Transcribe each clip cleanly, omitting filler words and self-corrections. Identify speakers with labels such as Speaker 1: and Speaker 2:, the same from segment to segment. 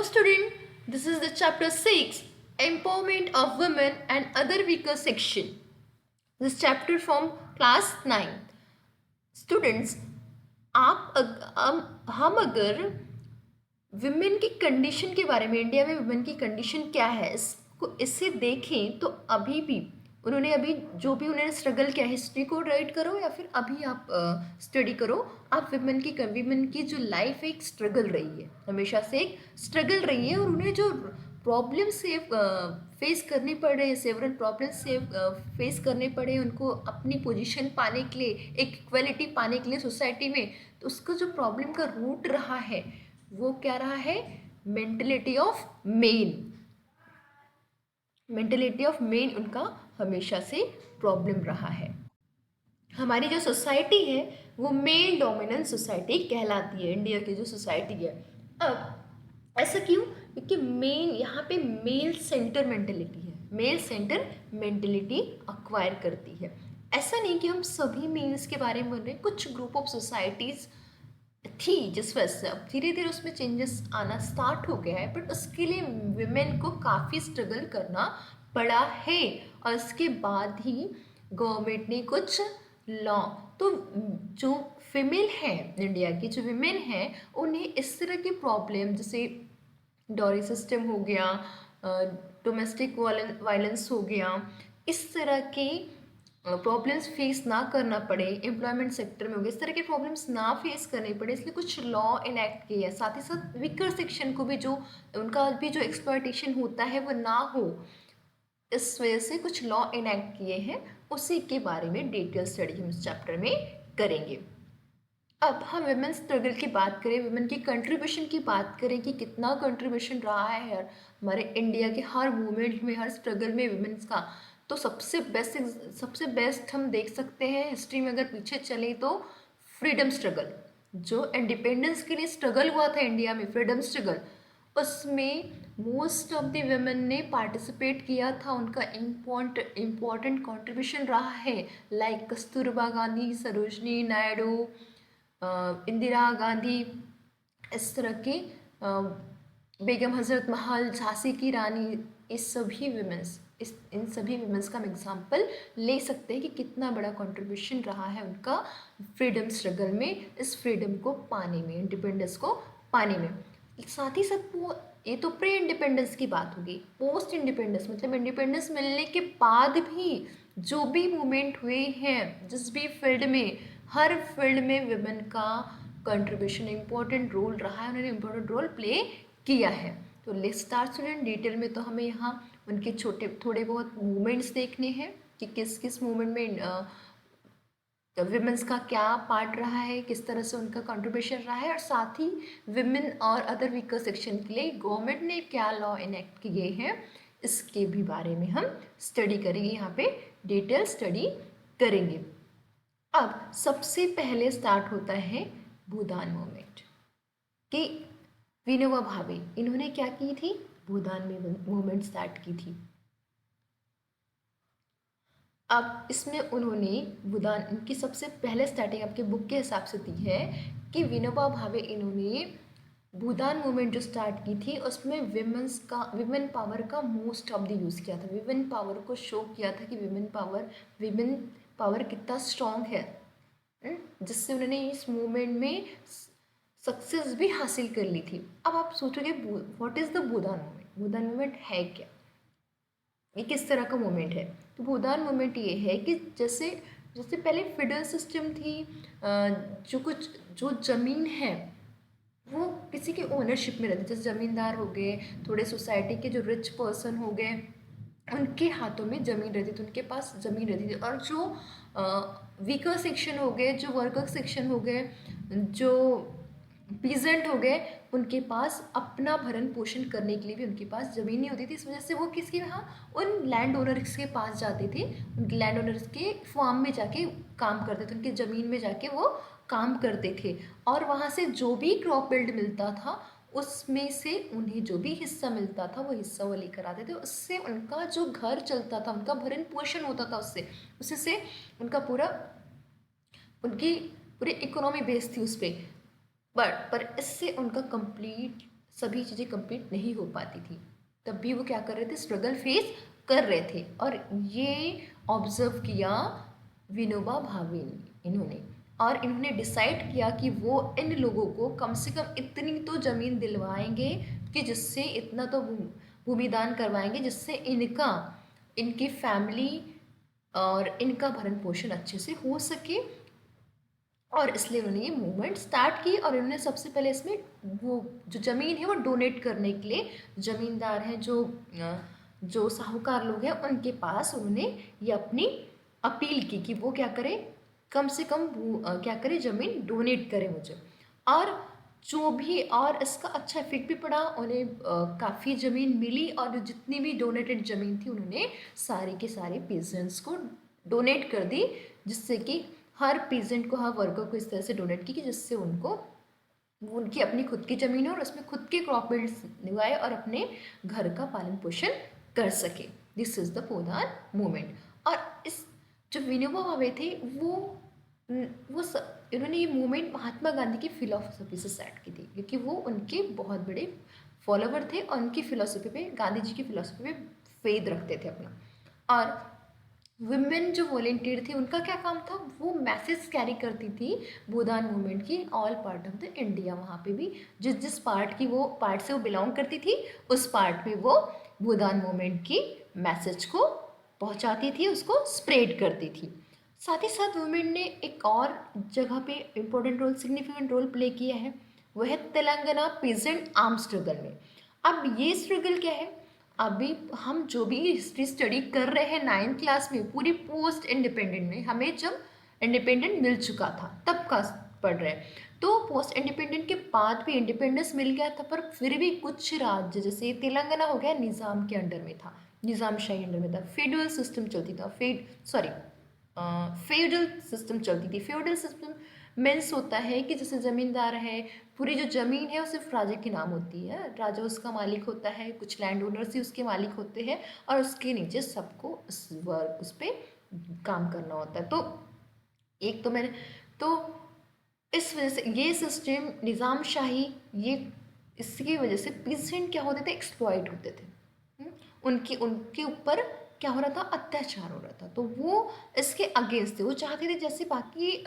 Speaker 1: student, this is the chapter 6, Empowerment of Women and Other Weaker Section. This chapter from class 9. Students, हम अगर women की condition के बारे में, India में विमेन की कंडीशन क्या है इसको इससे देखें तो अभी भी उन्होंने जो भी उन्होंने स्ट्रगल किया, हिस्ट्री को राइट करो या फिर अभी आप स्टडी करो, आप विमेन की जो लाइफ एक स्ट्रगल रही है, हमेशा से एक स्ट्रगल रही है और उन्हें जो प्रॉब्लम से फेस करने पड़े, सेवरल प्रॉब्लम से फेस करने पड़े उनको अपनी पोजीशन पाने के लिए, एक इक्वलिटी पाने के लिए सोसाइटी में, तो उसका जो प्रॉब्लम का रूट रहा है वो क्या रहा है? मेंटलिटी ऑफ मेन उनका हमेशा से प्रॉब्लम रहा है। हमारी जो सोसाइटी है वो मेल डोमिनेंट सोसाइटी कहलाती है, इंडिया की जो सोसाइटी है। अब ऐसा क्यों? क्योंकि मेन यहाँ पे मेल सेंटर मेंटेलिटी अक्वायर करती है। ऐसा नहीं कि हम सभी मेल्स के बारे में बोल रहे हैं, कुछ ग्रुप ऑफ सोसाइटीज़ थी जिस वजह से अब धीरे धीरे उसमें चेंजेस आना स्टार्ट हो गया है, बट उसके लिए विमेन को काफ़ी स्ट्रगल करना पड़ा है और उसके बाद ही गवर्नमेंट ने कुछ लॉ, तो जो फीमेल हैं इंडिया की, जो विमेन हैं, उन्हें इस तरह की प्रॉब्लम जैसे डॉरी सिस्टम हो गया, डोमेस्टिक वायलेंस हो गया, इस तरह के प्रॉब्लम्स फेस ना करना पड़े, एम्प्लॉयमेंट सेक्टर में हो गए, इस तरह के प्रॉब्लम्स ना फेस करने पड़े, इसलिए कुछ लॉ इनैक्ट किए हैं। साथ ही साथ वीकर सेक्शन को भी जो उनका भी जो एक्सप्लॉयटेशन होता है वो ना हो, इस वजह से कुछ लॉ इनैक्ट किए हैं। उसी के बारे में डिटेल स्टडी हम इस चैप्टर में करेंगे। अब हम वुमेन स्ट्रगल की बात करें, वुमेन की कंट्रीब्यूशन की बात करें कि कितना कंट्रीब्यूशन रहा है यार हमारे इंडिया के हर मूवमेंट में, हर स्ट्रगल में वुमेन्स का, तो सबसे बेस्ट हम देख सकते हैं हिस्ट्री में अगर पीछे चले तो फ्रीडम स्ट्रगल, जो इंडिपेंडेंस के लिए स्ट्रगल हुआ था इंडिया में, फ्रीडम स्ट्रगल, उसमें मोस्ट ऑफ द वुमेन ने पार्टिसिपेट किया था, उनका इम्पॉर्टेंट कंट्रीब्यूशन रहा है, लाइक कस्तूरबा गांधी, सरोजनी नायडू, इंदिरा गांधी, इस तरह के बेगम हजरत महल, झांसी की रानी, इन सभी वुमेन्स का हम एग्जाम्पल ले सकते हैं कि कितना बड़ा कंट्रीब्यूशन रहा है उनका फ्रीडम स्ट्रगल में, इस फ्रीडम को पाने में, इंडिपेंडेंस को पाने में। साथ ही साथ ये तो प्री इंडिपेंडेंस की बात होगी। पोस्ट इंडिपेंडेंस मतलब इंडिपेंडेंस मिलने के बाद भी जो भी मूवमेंट हुए हैं, जिस भी फील्ड में, हर फील्ड में वुमेन का कंट्रीब्यूशन इम्पोर्टेंट रोल रहा है, उन्होंने इम्पोर्टेंट रोल प्ले किया है। तो लेट्स स्टार्ट स्टूडेंट। डिटेल में तो हमें यहाँ उनके थोड़े बहुत मूवमेंट्स देखने हैं कि किस किस मूवमेंट में विमेंस का क्या पार्ट रहा है, किस तरह से उनका कंट्रीब्यूशन रहा है, और साथ ही विमेन और अदर वीकर सेक्शन के लिए गवर्नमेंट ने क्या लॉ इनेक्ट किए हैं, इसके भी बारे में हम स्टडी करेंगे, यहाँ पे डिटेल स्टडी करेंगे। अब सबसे पहले स्टार्ट होता है भूदान मूवमेंट कि विनोबा भावे, इन्होंने क्या की थी? भूदान मूवमेंट स्टार्ट की थी। अब इसमें उन्होंने भूदान, इनकी सबसे पहले स्टार्टिंग आपके बुक के हिसाब से दी है कि विनोबा भावे इन्होंने भूदान मूवमेंट जो स्टार्ट की थी उसमें विमेन पावर का मोस्ट ऑफ द यूज़ किया था, विमेन पावर को शो किया था कि विमेन पावर कितना स्ट्रॉन्ग है, जिससे उन्होंने इस मूवमेंट में सक्सेस भी हासिल कर ली थी। अब आप सोचोगे what is the Bhoodan movement? Bhoodan movement है क्या, ये किस तरह का मूवमेंट है? तो भूदान मूवमेंट ये है कि जैसे पहले फेडरल सिस्टम थी, जो ज़मीन है वो किसी के ओनरशिप में रहती, जैसे ज़मींदार हो गए, थोड़े सोसाइटी के जो रिच पर्सन हो गए, उनके हाथों में ज़मीन रहती थी, उनके पास ज़मीन रहती थी, और जो वीकर सेक्शन हो गए, जो वर्कर सेक्शन हो गए, जो पीजेंट हो गए, उनके पास अपना भरण पोषण करने के लिए भी उनके पास ज़मीन नहीं होती थी। इस वजह से वो किसके यहाँ, उन लैंड ओनर्स के पास जाते थे, उनके लैंड ओनर्स के फार्म में जाके काम करते थे, उनकी ज़मीन में जाके वो काम करते थे, और वहाँ से जो भी क्रॉप बिल्ड मिलता था उसमें से उन्हें जो भी हिस्सा मिलता था वो हिस्सा वो लेकर आते थे। उससे उनका जो घर चलता था, उनका भरण पोषण होता था, उससे उनका उनकी पूरी इकोनॉमी बेस्ड थी उस पर। पर इससे उनका कंप्लीट सभी चीज़ें कंप्लीट नहीं हो पाती थी, तब भी वो क्या कर रहे थे, स्ट्रगल फेस कर रहे थे। और ये ऑब्जर्व किया विनोबा भावे ने, इन्होंने, और इन्होंने डिसाइड किया कि वो इन लोगों को कम से कम इतनी तो ज़मीन दिलवाएंगे कि जिससे इतना तो भूमिदान करवाएंगे जिससे इनका, इनकी फैमिली और इनका भरण पोषण अच्छे से हो सके। और इसलिए उन्होंने ये मूवमेंट स्टार्ट की, और उन्होंने सबसे पहले इसमें वो जो ज़मीन है वो डोनेट करने के लिए, ज़मींदार हैं जो साहूकार लोग हैं उनके पास उन्होंने ये अपनी अपील की कि वो क्या करें, कम से कम क्या करें, ज़मीन डोनेट करें मुझे। और जो भी, और इसका अच्छा इफेक्ट भी पड़ा, उन्हें काफ़ी ज़मीन मिली, और जितनी भी डोनेटेड ज़मीन थी उन्होंने सारे के सारे पेजेंट्स को डोनेट कर दी, जिससे कि हर पेजेंट को, हर वर्कर को इस तरह से डोनेट की कि जिससे उनको, वो उनकी अपनी खुद की ज़मीन है और उसमें खुद के क्रॉप बिल्ड्स उगाए और अपने घर का पालन पोषण कर सके। This is the Bhoodan movement. और इस जो विनोबा भावे थे इन्होंने ये मूवमेंट महात्मा गांधी की फिलोसफी से सेट की थी, क्योंकि वो उनके बहुत बड़े फॉलोवर थे और उनकी फिलोसफी पे, गांधी जी की फिलोसफी पे फेथ रखते थे अपना। और वुमेन जो वॉलेंटियर थी उनका क्या काम था, वो मैसेज कैरी करती थी भूदान मूवमेंट की all part of the India. वहाँ पे भी जिस जिस पार्ट से वो बिलोंग करती थी उस पार्ट में वो भूदान मूवमेंट की मैसेज को पहुँचाती थी, उसको स्प्रेड करती थी। साथ ही साथ वुमेन ने एक और जगह पे important role, significant role play किया है, वह है तेलंगाना पीजेंट आर्म स्ट्रगल में। अब ये स्ट्रगल क्या है, अभी हम जो भी हिस्ट्री स्टडी कर रहे हैं 9th क्लास में, पूरी पोस्ट इंडिपेंडेंट में, हमें जब इंडिपेंडेंट मिल चुका था तब का पढ़ रहे हैं, तो पोस्ट इंडिपेंडेंट के बाद भी इंडिपेंडेंस मिल गया था, पर फिर भी कुछ राज्य, जैसे तेलंगाना हो गया, निज़ाम के अंडर में था, निज़ाम शाही अंडर में था, फेडरल सिस्टम चलती था, फेडरल सिस्टम चलती थी। फेडरल सिस्टम मीन्स होता है कि जैसे ज़मींदार है, पूरी जो ज़मीन है वो सिर्फ राजा के नाम होती है, राजा उसका मालिक होता है, कुछ लैंड ओनर्स ही उसके मालिक होते हैं, और उसके नीचे सबको उस पर काम करना होता है। तो एक तो मैंने, तो इस वजह से ये सिस्टम निज़ाम शाही, ये इसकी वजह से पीसेंट क्या होते थे, एक्सप्लॉइट होते थे। उनके उनके ऊपर क्या हो रहा था, अत्याचार हो रहा था, तो वो इसके अगेंस्ट थे। वो चाहते थे जैसे बाकी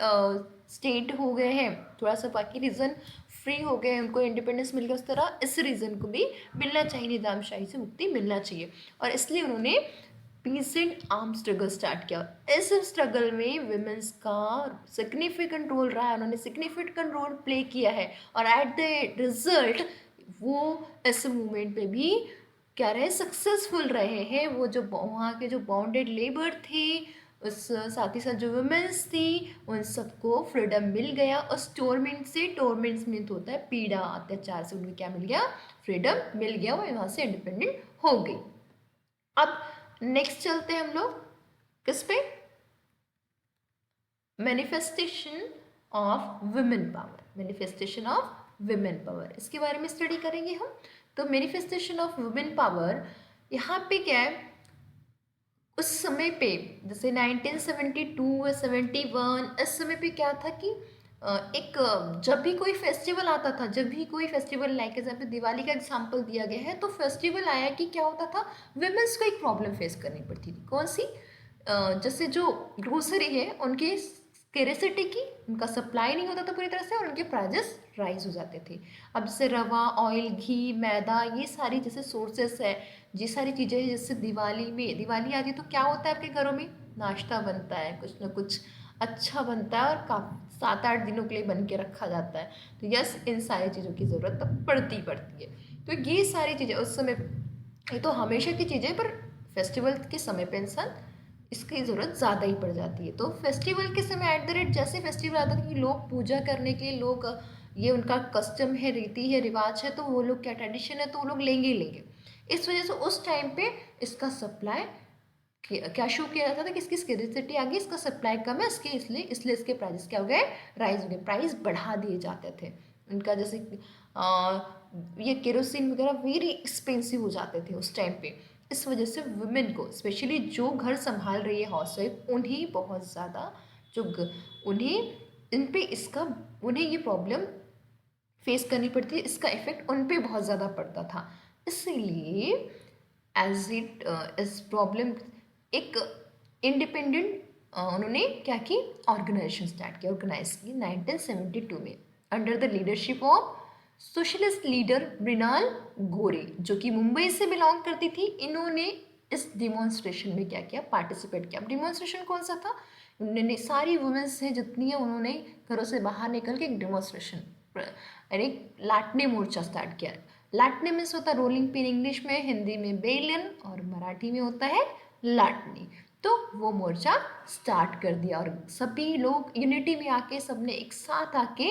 Speaker 1: स्टेट हो गए हैं, थोड़ा सा बाकी रीजन फ्री हो गए, उनको इंडिपेंडेंस मिल गया, उस तरह इस रीजन को भी मिलना चाहिए, निज़ामशाही से मुक्ति मिलना चाहिए। और इसलिए उन्होंने पीसेंट आर्म स्ट्रगल स्टार्ट किया। इस स्ट्रगल में विमेंस का सिग्निफिकेंट रोल रहा है, उन्होंने सिग्निफिकेंट रोल प्ले किया है, और एट द रिजल्ट वो इस मूवमेंट पे भी क्या रहे, सक्सेसफुल रहे हैं। वो जो वहाँ के जो बाउंडेड लेबर थे, उस साथ ही साथ जो वुमेन्स थी, उन सबको फ्रीडम मिल गया उस टोर्मेंट से। टोर्मेंट्स मीन होता है पीड़ा, अत्याचार से उन्हें क्या मिल गया, फ्रीडम मिल गया, वो वहाँ से इंडिपेंडेंट हो गई। अब नेक्स्ट चलते हैं हम लोग किस पे, manifestation of women power. Manifestation of women power, इसके बारे में स्टडी करेंगे हम। तो मैनिफेस्टेशन ऑफ वुमेन पावर यहाँ पे क्या है, उस समय पे जैसे 1972 या 71, इस समय पे क्या था कि एक जब भी कोई फेस्टिवल आता था, जब भी कोई फेस्टिवल लाइक जहाँ पे दिवाली का एग्जांपल दिया गया है, तो फेस्टिवल आया कि क्या होता था, विमेंस को एक प्रॉब्लम फेस करनी पड़ती थी। कौन सी, जैसे जो ग्रोसरी है उनकी स्केरेसिटी की, उनका सप्लाई नहीं होता था पूरी तरह से, और उनके प्राइजेस राइज हो जाते थे। अब जैसे रवा, ऑयल, घी, मैदा, ये सारी जैसे सोर्सेस है, ये सारी चीज़ें हैं, जैसे दिवाली आती है तो क्या होता है आपके घरों में, नाश्ता बनता है, कुछ ना कुछ अच्छा बनता है, और काफ़ी 7-8 दिनों के लिए बन के रखा जाता है। तो यस, इन सारी चीज़ों की ज़रूरत तो पड़ती है। तो ये सारी चीज़ें उस समय, ये तो हमेशा की चीज़ें, पर फेस्टिवल के समय पे इंसान इसकी ज़रूरत ज़्यादा ही पड़ जाती है। तो फेस्टिवल के समय एट द रेट जैसे फेस्टिवल आता था कि लोग पूजा करने के लिए, लोग ये उनका कस्टम है, रीति है, रिवाज है, तो वो लोग क्या ट्रेडिशन है, तो वो लोग लेंगे ही लेंगे। इस वजह से उस टाइम पे इसका सप्लाई क्या शो किया जाता था कि इसकी स्केरिसिटी आ गई, इसका सप्लाई कम है, इसलिए इसके प्राइस क्या हो गए, राइज हो गए, प्राइस बढ़ा दिए जाते थे उनका। जैसे ये केरोसिन वगैरह वेरी एक्सपेंसिव हो जाते थे उस टाइम पे। इस वजह से वुमेन को, स्पेशली जो घर संभाल रही है हाउसवाइफ, उन्हें बहुत ज़्यादा उन्हें इन पे इसका, उन्हें ये प्रॉब्लम फेस करनी पड़ती है, इसका इफेक्ट उन पे बहुत ज़्यादा पड़ता था। इसीलिए एज इट इस प्रॉब्लम एक इंडिपेंडेंट उन्होंने क्या की, ऑर्गेनाइजेशन स्टार्ट किया, ऑर्गेनाइज की 1972 में under the leadership of socialist leader Mrinal Gore, जो कि मुंबई से बिलोंग करती थी। इन्होंने इस डिमॉन्स्ट्रेशन में क्या किया, पार्टिसिपेट किया। अब डिमॉन्स्ट्रेशन कौन सा था, उन्होंने सारी वुमेन्स हैं जितनी है, उन्होंने घरों से बाहर निकल के एक डिमॉन्स्ट्रेशन यानी लाटने मोर्चा स्टार्ट किया। लाटने में से होता है रोलिंग पिन इंग्लिश में, हिंदी में बेलन और मराठी में होता है लाटनी। तो वो मोर्चा स्टार्ट कर दिया और सभी लोग यूनिटी में आके सबने एक साथ आके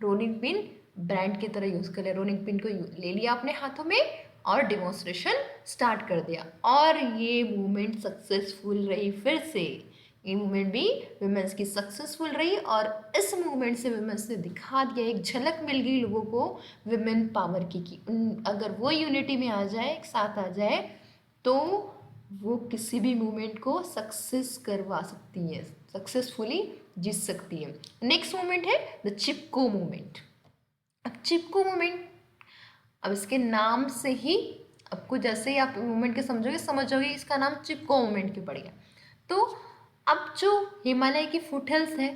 Speaker 1: रोलिंग पिन ब्रांड की तरह यूज़ कर लिया, रोलिंग पिन को ले लिया अपने हाथों में और डिमॉन्स्ट्रेशन स्टार्ट कर दिया। और ये मूवमेंट सक्सेसफुल रही। फिर से ये मूवमेंट भी वुमेन्स की सक्सेसफुल रही और इस मूवमेंट से वुमेन्स ने दिखा दिया, एक झलक मिल गई लोगों को वुमेन पावर की कि अगर वो यूनिटी में आ जाए, एक साथ आ जाए, तो वो किसी भी मूवमेंट को सक्सेस करवा सकती है, सक्सेसफुली जीत सकती है। नेक्स्ट मूवमेंट है द चिपको मूवमेंट। अब चिपको मूवमेंट, अब इसके नाम से ही आपको जैसे ही आप मूवमेंट के समझ जाओगे इसका नाम चिपको मूवमेंट क्यों पड़ गया। तो अब जो हिमालय की फुटहिल्स है,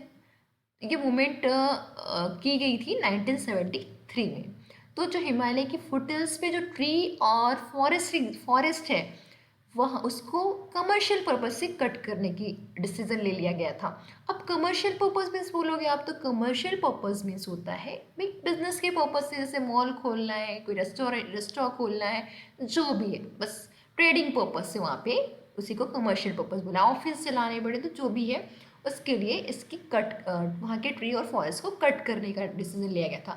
Speaker 1: ये मूवमेंट की गई थी 1973 में। तो जो हिमालय की फुटहिल्स पे जो ट्री और फॉरेस्ट है, वह उसको कमर्शियल पर्पज से कट करने की डिसीजन ले लिया गया था। अब कमर्शियल पर्पज मीन्स बोलोगे आप, तो कमर्शियल पर्पज मीन्स होता है भाई बिजनेस के पर्पज से, जैसे मॉल खोलना है, कोई रेस्टोरेंट खोलना है, जो भी है, बस ट्रेडिंग पर्पज से वहाँ पे उसी को कमर्शियल पर्पज बोला। ऑफिस चलाने पड़े तो जो भी है उसके लिए इसकी वहाँ के ट्री और फॉरेस्ट को कट करने का डिसीजन लिया गया था।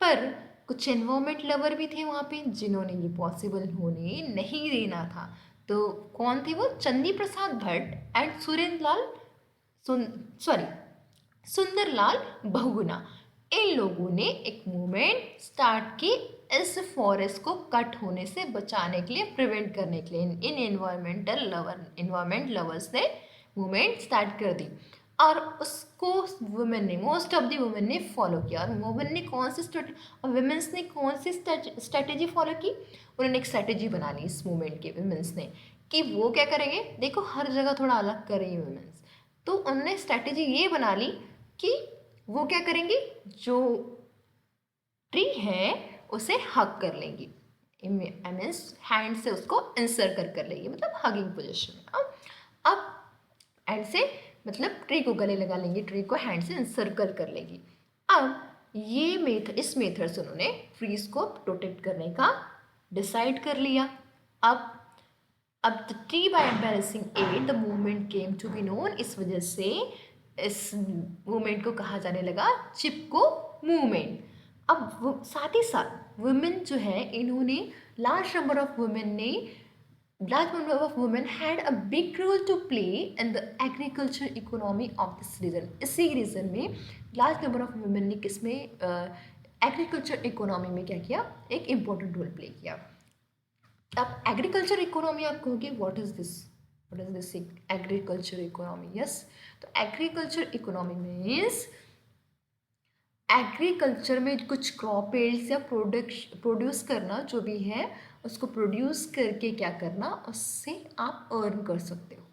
Speaker 1: पर कुछ एनवायरमेंट लवर भी थे वहाँ पे जिन्होंने ये पॉसिबल होने नहीं देना था। तो कौन थे वो, चंदी प्रसाद भट्ट एंड सुंदरलाल बहुगुणा। इन लोगों ने एक मूवमेंट स्टार्ट की इस फॉरेस्ट को कट होने से बचाने के लिए, प्रिवेंट करने के लिए। इन एनवायरमेंट लवर्स ने मूवमेंट स्टार्ट कर दी और उसको वुमेन ने, मोस्ट ऑफ द वुमेन ने फॉलो किया। और वुमेन ने कौन सी वुमेन्स ने कौन सी स्ट्रेटेजी फॉलो की, उन्होंने एक स्ट्रेटेजी बना ली इस मूवमेंट के वुमेन्स ने कि वो क्या करेंगे, देखो हर जगह थोड़ा अलग कर रही है वुमेन्स, तो उन्होंने स्ट्रेटेजी ये बना ली कि वो क्या करेंगी, जो ट्री है उसे हग कर लेंगी, आई मीन्स हैंड से उसको इंसर कर लेंगी, मतलब हगिंग पोजिशन में। अब हैंड से मतलब ट्री को गले लगा लेंगी, ट्री को हैंड से इंसर्कल कर लेंगी। अब ये इस मेथड से उन्होंने ट्रीज को प्रोटेक्ट करने का डिसाइड कर लिया। अब the tree by embarrassing add the movement came to be known, इस वजह से इस मूवमेंट को कहा जाने लगा चिपको मूवमेंट। अब वो साथ ही साथ वुमेन जो है, इन्होंने large number of women had a big role to play in the agriculture economy of this region. इसी रीजन में लार्ज नंबर ऑफ वुमेन ने किसमें, एग्रीकल्चर इकोनॉमी में क्या किया, एक इम्पोर्टेंट रोल प्ले किया। अब एग्रीकल्चर इकोनॉमी आप कहोगे what is this agriculture economy. Yes, तो एग्रीकल्चर इकोनॉमी मीन्स एग्रीकल्चर में कुछ क्रॉप यील्ड्स या प्रोड्यूस करना, जो भी है उसको प्रोड्यूस करके क्या करना, उससे आप अर्न कर सकते हो,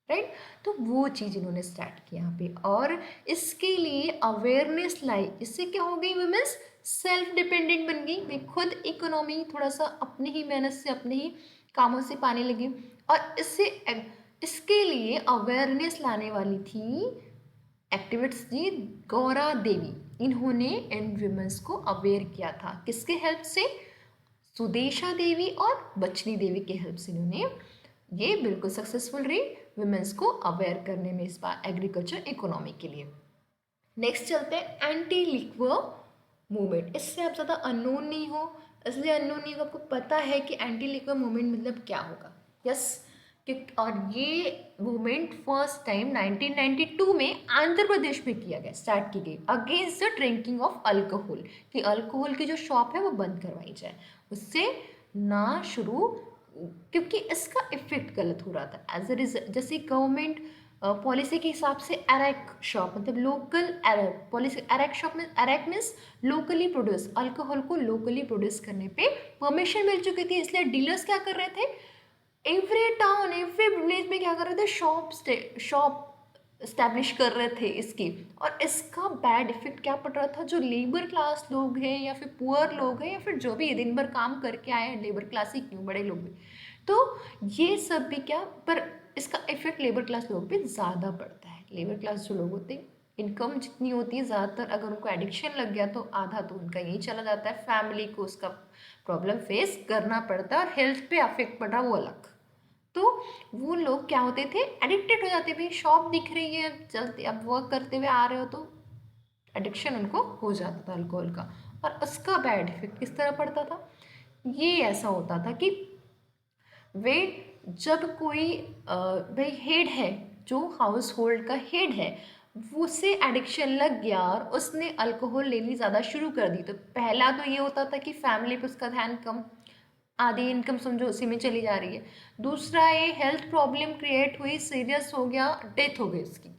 Speaker 1: राइट। तो वो चीज़ इन्होंने स्टार्ट की यहाँ पे और इसके लिए अवेयरनेस लाई। इससे क्या हो गई, वुमेन्स सेल्फ डिपेंडेंट बन गई, वे खुद इकोनॉमी थोड़ा सा अपने ही मेहनत से अपने ही कामों से पाने लगी। और इसके लिए अवेयरनेस लाने वाली थी एक्टिविस्ट जी गौरा देवी। इन्होंने इन वुमेन्स को अवेयर किया था, किसके हेल्प से, सुदेशा देवी और बचनी देवी के हेल्प से इन्होंने ये बिल्कुल सक्सेसफुल रही वुमेन्स को अवेयर करने में इस बार एग्रीकल्चर इकोनॉमी के लिए। नेक्स्ट चलते हैं एंटी लिक्वर मूवमेंट। इससे आप ज़्यादा अननोन नहीं हो, इसलिए अननोन नहीं हो, आपको पता है कि एंटी लिक्वर मूवमेंट मतलब क्या होगा। यस, और ये मूवमेंट फर्स्ट टाइम 1992 में आंध्र प्रदेश में किया गया, स्टार्ट की गई against the drinking of alcohol, कि अल्कोहल की जो शॉप है वो बंद करवाई जाए, उससे ना शुरू, क्योंकि इसका इफेक्ट गलत हो रहा था। एज अ रिजल्ट, जैसे गवर्नमेंट पॉलिसी के हिसाब से अरेक शॉप मतलब लोकल अरेक पॉलिसी, अरेक शॉप में अरेक मीन्स लोकली प्रोड्यूस, अल्कोहल को लोकली प्रोड्यूस करने पे परमिशन मिल चुकी थी, इसलिए डीलर्स क्या कर रहे थे, एवरी टाउन एवरी विलेज में क्या कर रहे थे, शॉप इस्टेब्लिश कर रहे थे इसकी। और इसका बैड इफेक्ट क्या पड़ रहा था, जो लेबर क्लास लोग हैं या फिर पुअर लोग हैं या फिर जो भी दिन भर काम करके आए हैं, लेबर क्लास ही क्यों, बड़े लोग भी, तो ये सब भी क्या, पर इसका इफेक्ट लेबर क्लास लोग पे ज़्यादा पड़ता है। लेबर क्लास जो लोग होते हैं, इनकम जितनी होती है ज़्यादातर, अगर उनको एडिक्शन लग गया तो आधा तो उनका यही चला जाता है, फैमिली को उसका प्रॉब्लम फेस करना पड़ता है और हेल्थ पे अफेक्ट पड़ रहा वो अलग। तो वो लोग क्या होते थे, एडिक्टेड हो जाते, भाई शॉप दिख रही है चलते, अब वर्क करते हुए आ रहे हो तो एडिक्शन उनको हो जाता था अल्कोहल का। और उसका बैड इफेक्ट किस तरह पड़ता था, ये ऐसा होता था कि वे जब कोई भाई हेड है, जो हाउस होल्ड का हेड है, उसे एडिक्शन लग गया और उसने अल्कोहल लेनी ज़्यादा शुरू कर दी, तो पहला तो ये होता था कि फैमिली पे उसका ध्यान कम, आधी इनकम समझो उसी में चली जा रही है। दूसरा ये हेल्थ प्रॉब्लम क्रिएट हुई, सीरियस हो गया, डेथ हो गई उसकी,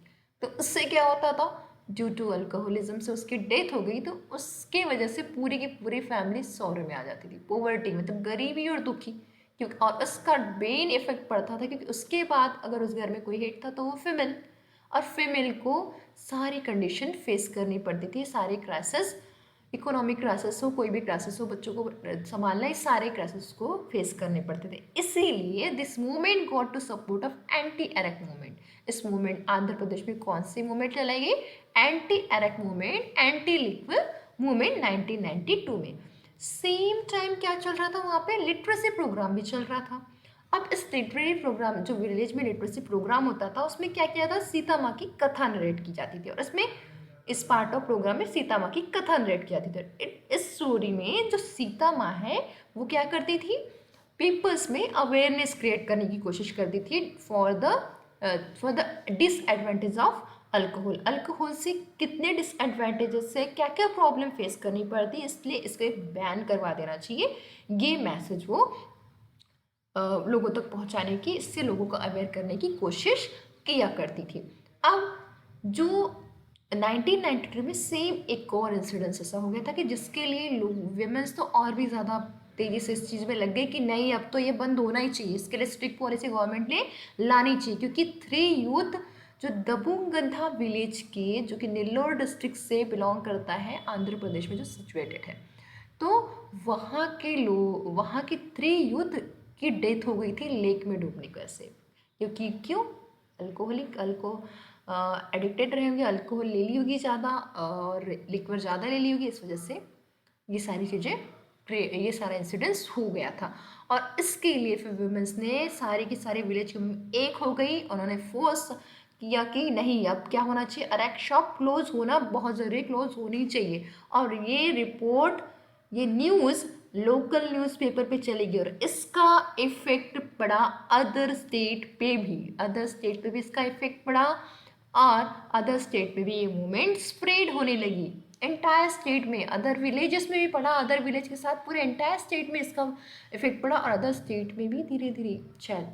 Speaker 1: तो उससे क्या होता था, ड्यू टू अल्कोहलिज्म से उसकी डेथ हो गई, तो उसके वजह से पूरी की पूरी फैमिली सौरे में आ जाती थी, पोवर्टी में, मतलब गरीबी और दुखी, क्योंकि और उसका मेन इफेक्ट पड़ता था क्योंकि उसके बाद अगर उस घर में कोई हेड था तो वो फीमेल, और फीमेल को सारी कंडीशन फेस करनी पड़ती थी, सारे क्राइसिस, इकोनॉमिक क्राइसिस हो, कोई भी क्राइसिस हो, बच्चों को संभालना, इस सारे क्राइसिस को फेस करने पड़ते थे। इसीलिए this movement got to support of anti arrack movement. इस मूवमेंट आंध्र प्रदेश में कौन सी मूवमेंट चलाई गई, anti arrack movement, anti liquid movement 1992 में। सेम टाइम क्या चल रहा था वहाँ पे, लिटरेसी प्रोग्राम भी चल रहा था। अब इस लिटरेरी प्रोग्राम, जो विलेज में लिटरेसी प्रोग्राम होता था, उसमें क्या किया था, सीता माँ की कथा नरेट की जाती थी, और इसमें इस पार्ट ऑफ प्रोग्राम में सीता माँ की कथा नरेट की जाती थी। इस स्टोरी में जो सीता माँ है वो क्या करती थी, पीपल्स में अवेयरनेस क्रिएट करने की कोशिश करती थी for the disadvantage of alcohol. Alcohol से कितने डिसएडवांटेजेस से क्या क्या प्रॉब्लम फेस करनी पड़ती है, इसलिए इसको बैन करवा देना चाहिए, ये मैसेज वो लोगों तक पहुंचाने की, इससे लोगों को अवेयर करने की कोशिश किया करती थी। अब जो 1992 में सेम एक और इंसिडेंस ऐसा हो गया था कि जिसके लिए लोग, विमेंस तो और भी ज़्यादा तेज़ी से इस चीज़ में लग गए कि नहीं अब तो ये बंद होना ही चाहिए, इसके लिए स्ट्रिक्ट पॉलिसी गवर्नमेंट ने लानी चाहिए, क्योंकि 3 यूथ जो दबुंगंधा विलेज के, जो कि नेल्लोर डिस्ट्रिक्ट से बिलोंग करता है, आंध्र प्रदेश में जो सिचुएटेड है, तो वहाँ के लोग, वहाँ के 3 यूथ की डेथ हो गई थी लेक में डूबने की वजह से। क्योंकि क्यों, अल्कोहलिक एडिक्टेड रहे होंगे, अल्कोहल ले ली होगी ज़्यादा और लिक्विड ज़्यादा ले ली होगी, इस वजह से ये सारी चीज़ें, ये सारा इंसिडेंस हो गया था। और इसके लिए फिर वुमेंस ने सारे की सारे विलेज एक हो गई, उन्होंने फोर्स किया कि नहीं अब क्या होना चाहिए, अरेक शॉप क्लोज होना बहुत ज़रूरी, क्लोज होनी चाहिए। और ये रिपोर्ट, ये न्यूज़ लोकल न्यूज़पेपर पे चलेगी और इसका इफेक्ट पड़ा अदर स्टेट पे भी, अदर स्टेट पे भी इसका इफेक्ट पड़ा, और अदर स्टेट में भी ये मूवमेंट स्प्रेड होने लगी, एंटायर स्टेट में, अदर विलेजेस में भी पड़ा, अदर विलेज के साथ पूरे एंटायर स्टेट में इसका इफेक्ट पड़ा, और अदर स्टेट में भी धीरे धीरे चल।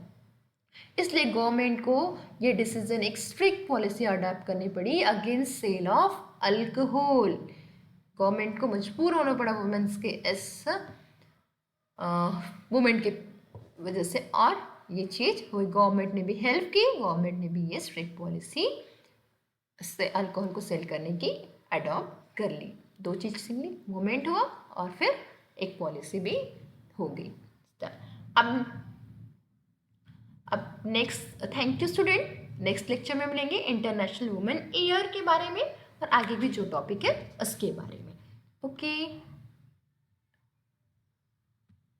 Speaker 1: इसलिए गवर्नमेंट को ये डिसीजन, एक स्ट्रिक्ट पॉलिसी अडॉप्ट करनी पड़ी against sale of alcohol. Government को मजबूर होना पड़ा वुमेन्स के इस मूवमेंट की वजह से, और ये चीज़ हुई, गवर्नमेंट ने भी हेल्प की, गवर्नमेंट ने भी ये स्ट्रिक्ट पॉलिसी से अल्कोहल को सेल करने की अडॉप्ट कर ली। 2 चीज़ सिंगली, मूवमेंट हुआ और फिर एक पॉलिसी भी हो गई। अब next, thank you student, next lecture में मिलेंगे इंटरनेशनल वुमेन ईयर के बारे में और आगे भी जो टॉपिक है उसके बारे में। ओके।